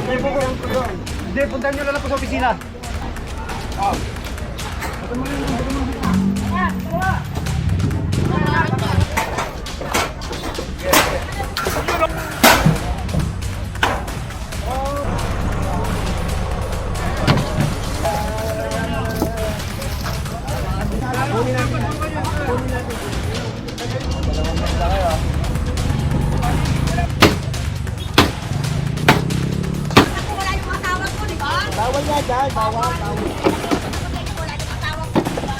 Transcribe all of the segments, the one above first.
Hindi, puntahan nyo lang po sa opisina. Bawal nga dyan, bawal. Wala yung matawag ko, di ba?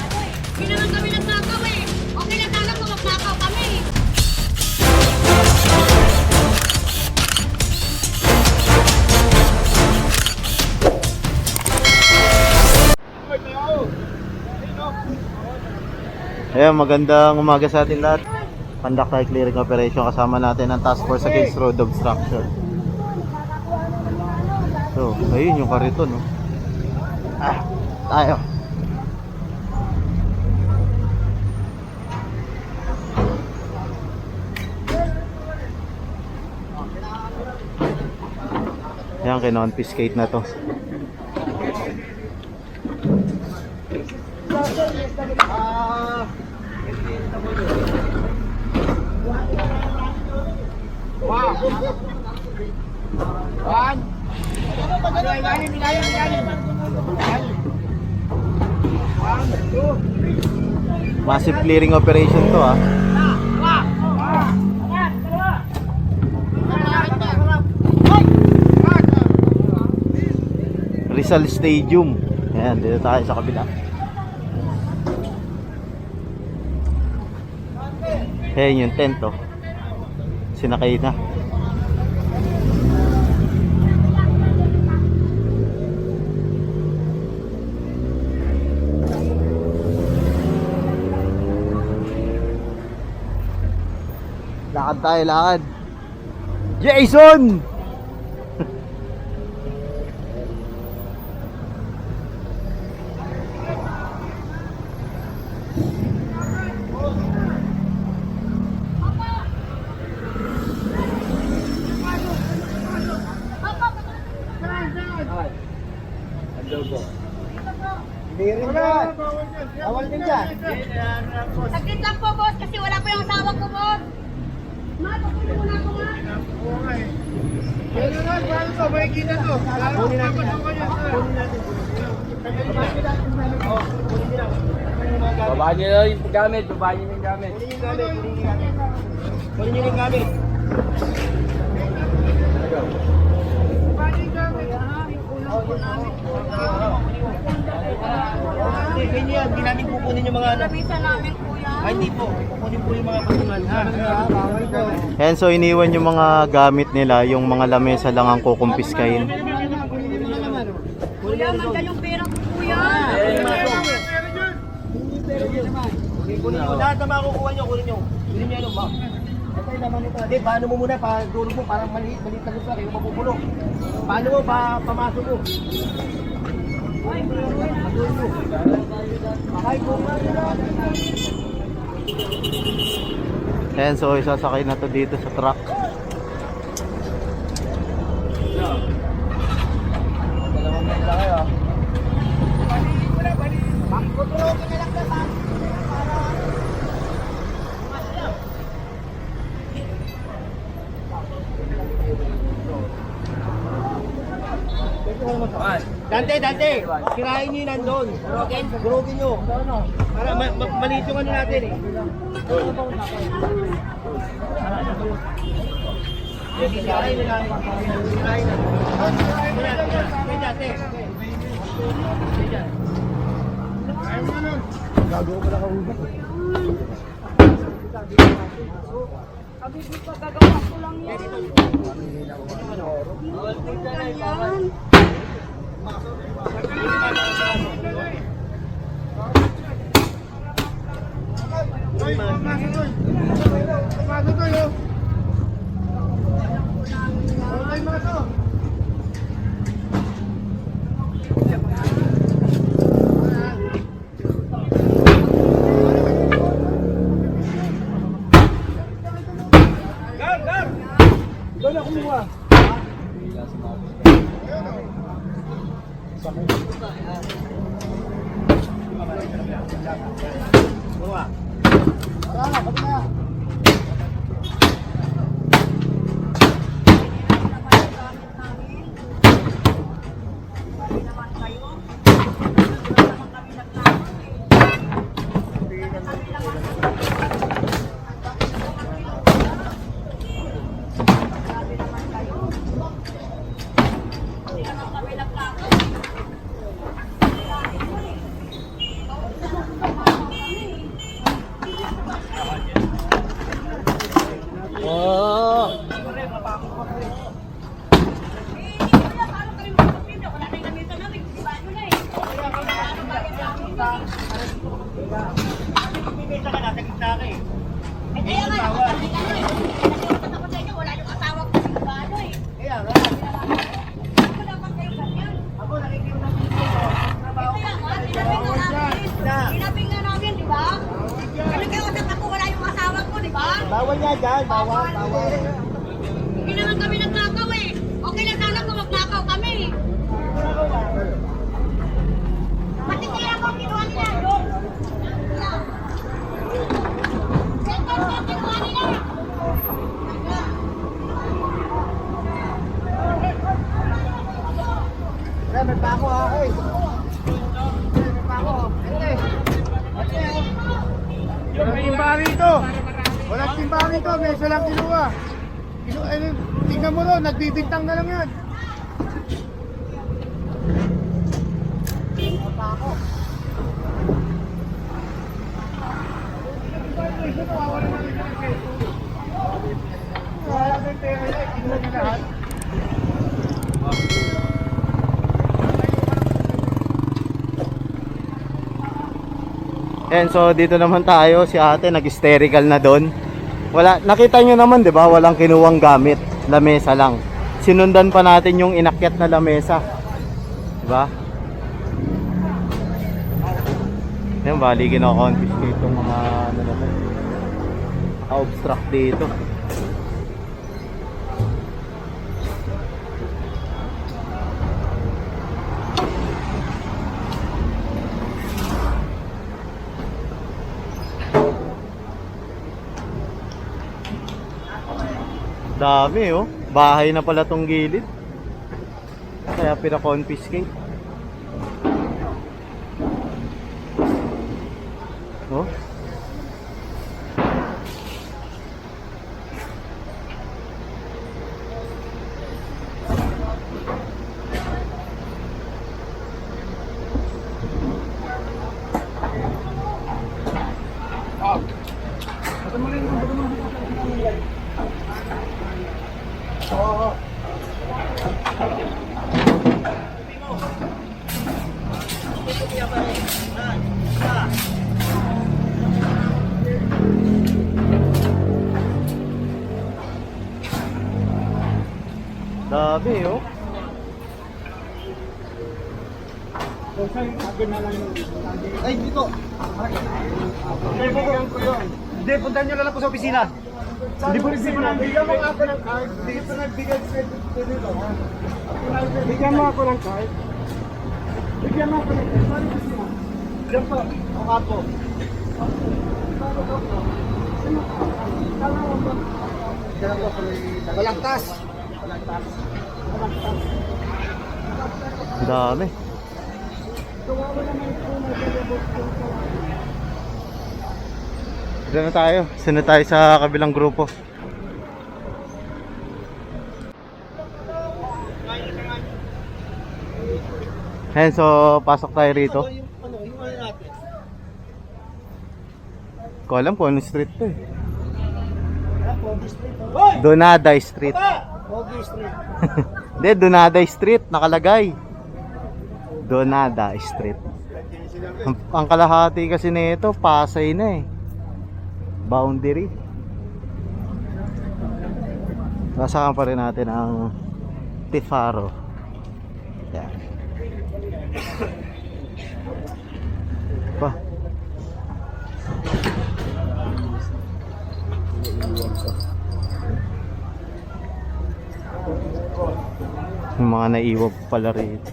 Hindi naman kami nagnakaw eh. Okay na sana kung magnakaw kami. Ayan, magandang umaga sa atin lahat. Conduct tayo clearing operation, kasama natin ang task force against road obstruction. So, ayun yung kariton, no? Tayo. Ayan, kinonfiscate na to. Massive clearing operation to, ah. Rizal Stadium. Ayan, dito tayo sa kabila. Ayan yung tent, oh. Sinakay na. Lakad tayo, lakad. Jason! Meron dyan. Bawal din dyan. Saglit lang po, boss, kasi wala po yung asawa ko, boss. Ma, tukunin mo na ako, ma. Ano na, paano to? May kita to. Kunin natin yan. Babaan nyo na yung gamit, babaan nyo yung gamit. Kunin nyo yung gamit. Hindi, ganyan. Hindi namin kukunin yung mga ano. Labisa namin, kuya. Ay, hindi po. Kukunin po yung mga patungan. Bawal po. Ayan, so iniwan yung mga gamit nila, yung mga lamesa lang ang kukumpiskahin. Kuya, nandiyan yung pera ko, kuya. Kunin nyo. Lahat na makukuha nyo, kunin nyo. Kunin nyo ano ba? Hindi, paano mo muna? Dulog mo, parang maliit na gusto. Kayo mapupulong. Paano mo? Pamasok mo. Ayan, so isasakay na to dito sa truck. Dante, kirahin nyo yun nandun. Gurugin nyo. Para maliit yung ano natin eh. Kirahin nyo lang. Kirahin nyo. Dante. Gagawa ko lang ang ubat. Sabi ko pa, gagawa ko lang yan. Yan. Oh. Pipita ka na, tagita ka eh. Eh, kaya nga, nakatabi ka na eh. Nakatabi sa inyo, wala yung asawa ko sa ano eh. Kaya nga. Ako dapat kayo ganyan. Ako nakikinig ng video ko. Trabaho Kaya nga, sinabi nga namin, di ba? Nag-iusap ako, wala yung asawa ko, di ba? Bawal nga dyan, bawal. Hindi naman kami nagnakaw eh. Okay lang sana kung magnakaw kami. Pati kaya ako kinuha nila doon. Cellphone ko kinuha nila. May pako ako eh. May pako. Walang timba rito. Walang timba rito. May isa lang kinuha. Tingnan mo ron, nagbibintang na lang yan. And so dito naman tayo, si ate nag-hysterical na doon. Wala, nakita nyo naman 'di ba? Walang kinuwang gamit, lamesa lang. Sinundan pa natin yung inakyat na lamesa. 'Di ba? Yan, bali kino-confiscate yung mga ano naman. Obstruct dito. Dami oh. Bahay na pala tong gilid. Kaya pina-confiscate. Oh. Dami oh. Ay, dito. Hindi, puntahan nyo na lang po sa opisina. Hindi po nagbigyan. Bigyan mo ako ng card. Hindi ko nagbigay sa dito. Bigyan mo ako ng card. Bigyan mo ako ng card. Sorry po sila. Diyan po. Ako po. Walang tas. Dami. Doon na tayo. Sunod tayo sa kabilang grupo. Ayan, so pasok tayo rito. Yung ano natin. Ko alam kung anong street to eh. Pogi Street. Hoy! Donaday Street. Pogi Street. Hindi, Donaday Street nakalagay. Donada Street. Ang kalahati kasi nito, Pasay na eh. Boundary. Nasaan pa rin natin ang Tifaro. Yan. Pa. Yung mga naiwag pala rito.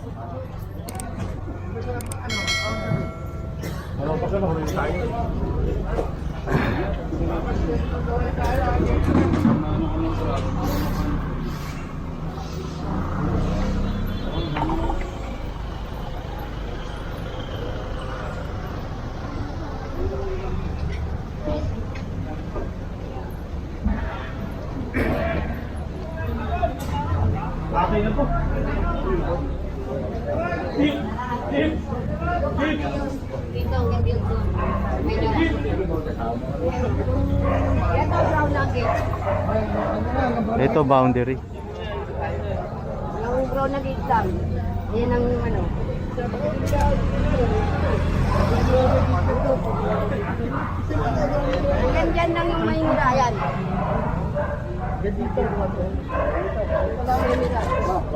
Dito, ang ganda yung may lahat. Yan ang brown nugget. Ito boundary. Yung brown nugget lang. Yan ang ano. Hanggang dyan lang yung may murayan.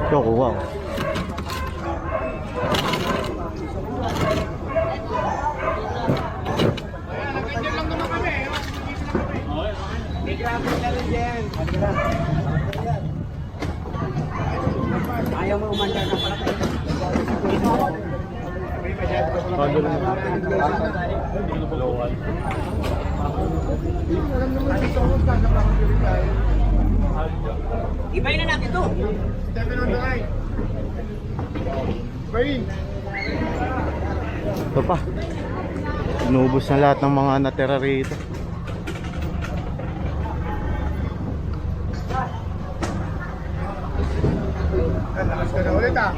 Ito, kuha. Ayaw mo umandar na pala tayo. Ibayin na natin to. Bayin. Ito pa. Inubos na lahat ng mga natira rito. Lakas ka na ulit ah.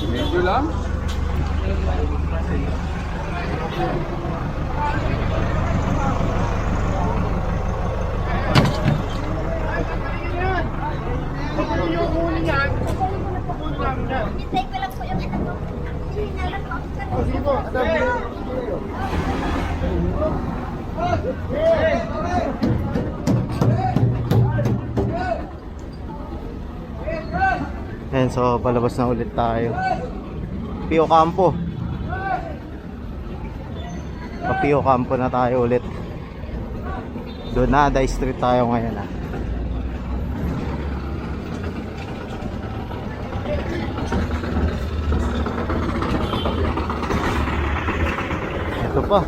Medyo lang. Yung huli niyan, huli namin yan. Hintay ko lang po yung ano. Hinalan ko. Sige po, Ayan, so palabas na ulit tayo. Pio Campo. Pa Pio Campo na tayo ulit. Donada Street tayo ngayon ah. Ito pa.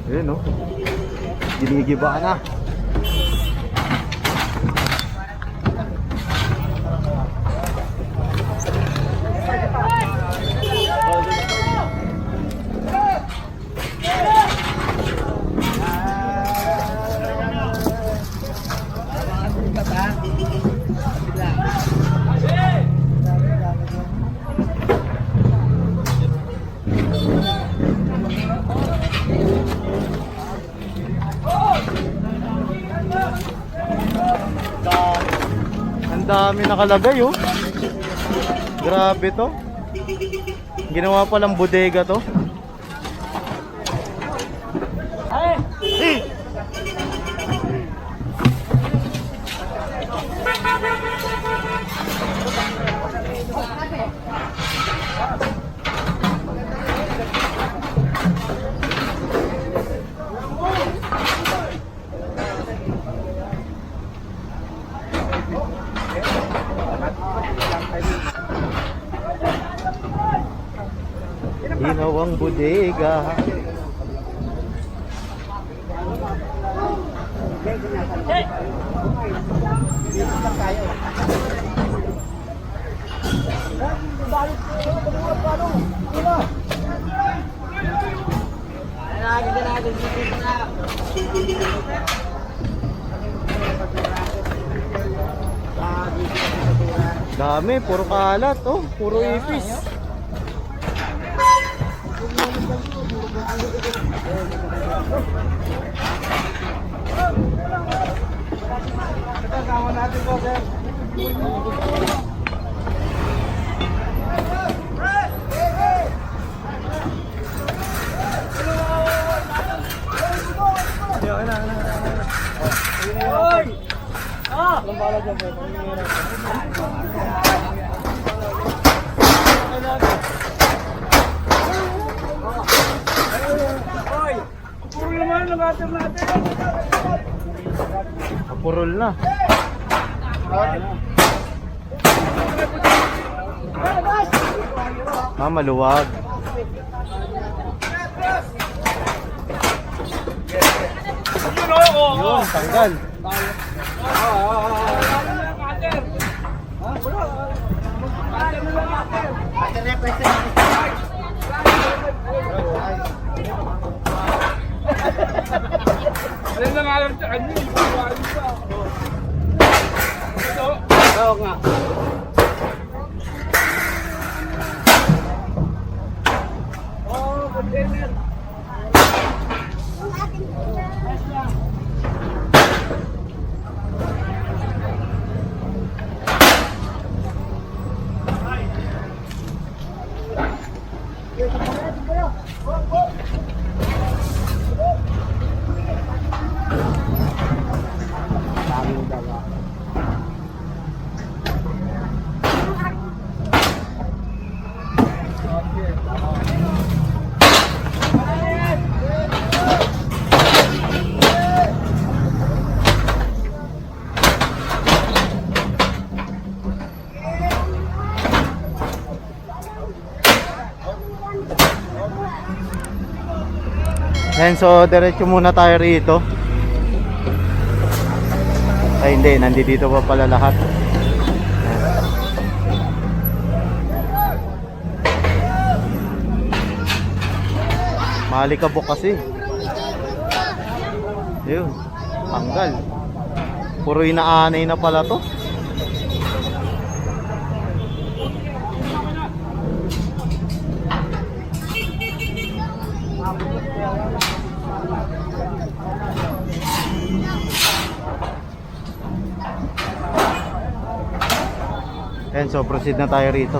Ayun no. Ginigiba na. Ang dami nakalagay oh. Grabe to. Ginawa palang bodega to. Ginawang bodega. Dami, puro kalat oh, puro ipis. Kasama natin po, sir. Napurol na. Maluwag. Yun, tanggal. Alam na nga lang sa kanya, hindi ko alam sa. Oo nga. Yan, so diretso muna tayo rito. Ay hindi, nandito pa pala lahat. Malikabok kasi. Yun, tanggal. Puro inaanay na pala to. Ayan, so proceed na tayo rito.